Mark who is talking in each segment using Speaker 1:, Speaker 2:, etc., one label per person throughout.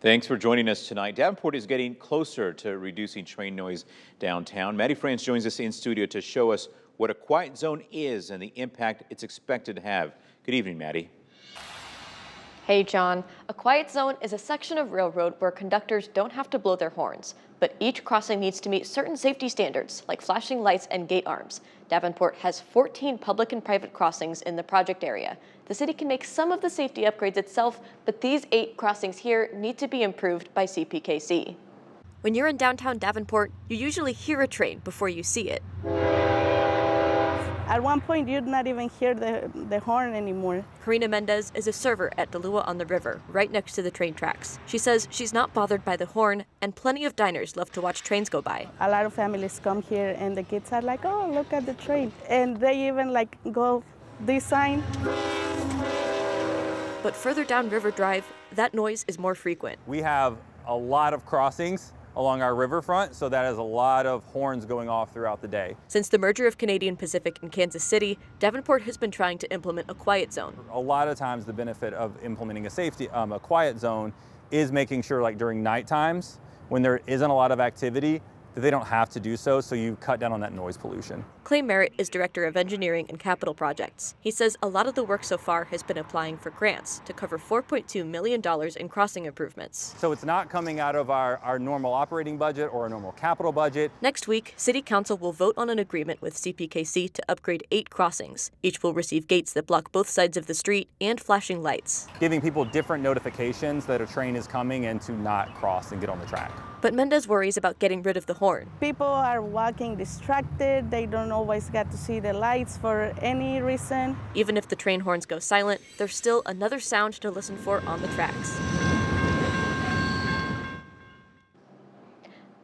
Speaker 1: Thanks for joining us tonight. Davenport is getting closer to reducing train noise downtown. Maddie France joins us in studio to show us what a quiet zone is and the impact it's expected to have. Good evening, Maddie.
Speaker 2: Hey, John. A quiet zone is a section of railroad where conductors don't have to blow their horns, but each crossing needs to meet certain safety standards, like flashing lights and gate arms. Davenport has 14 public and private crossings in the project area. The city can make some of the safety upgrades itself, but these 8 crossings here need to be improved by CPKC. When you're in downtown Davenport, you usually hear a train before you see it.
Speaker 3: At one point, you'd not even hear the horn anymore.
Speaker 2: Karina Mendez is a server at Dalua on the River, right next to the train tracks. She says she's not bothered by the horn, and plenty of diners love to watch trains go by.
Speaker 3: A lot of families come here, and the kids are like, "Oh, look at the train," and they even go this sign.
Speaker 2: But further down River Drive, that noise is more frequent.
Speaker 4: We have a lot of crossings along our riverfront, so that is a lot of horns going off throughout the day.
Speaker 2: Since the merger of Canadian Pacific and Kansas City, Davenport has been trying to implement a quiet zone.
Speaker 4: A lot of times the benefit of implementing a quiet zone is making sure, like during night times, when there isn't a lot of activity, that they don't have to do so you cut down on that noise pollution.
Speaker 2: Clay Merritt is Director of Engineering and Capital Projects. He says a lot of the work so far has been applying for grants to cover $4.2 million in crossing improvements.
Speaker 4: So it's not coming out of our normal operating budget or a normal capital budget.
Speaker 2: Next week, City Council will vote on an agreement with CPKC to upgrade 8 crossings. Each will receive gates that block both sides of the street and flashing lights.
Speaker 4: Giving people different notifications that a train is coming and to not cross and get on the track.
Speaker 2: But Mendez worries about getting rid of the horn.
Speaker 3: People are walking distracted. They don't always get to see the lights for any reason.
Speaker 2: Even if the train horns go silent, there's still another sound to listen for on the tracks.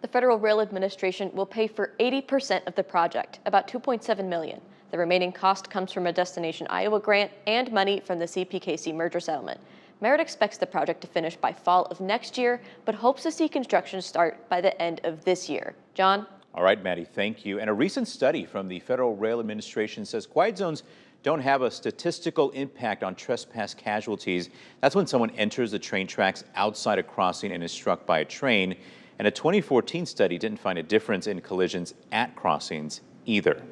Speaker 2: The Federal Rail Administration will pay for 80% of the project, about $2.7 million. The remaining cost comes from a Destination Iowa grant and money from the CPKC merger settlement. Merritt expects the project to finish by fall of next year, but hopes to see construction start by the end of this year. John?
Speaker 1: All right, Maddie, thank you. And a recent study from the Federal Rail Administration says quiet zones don't have a statistical impact on trespass casualties. That's when someone enters the train tracks outside a crossing and is struck by a train. And a 2014 study didn't find a difference in collisions at crossings either.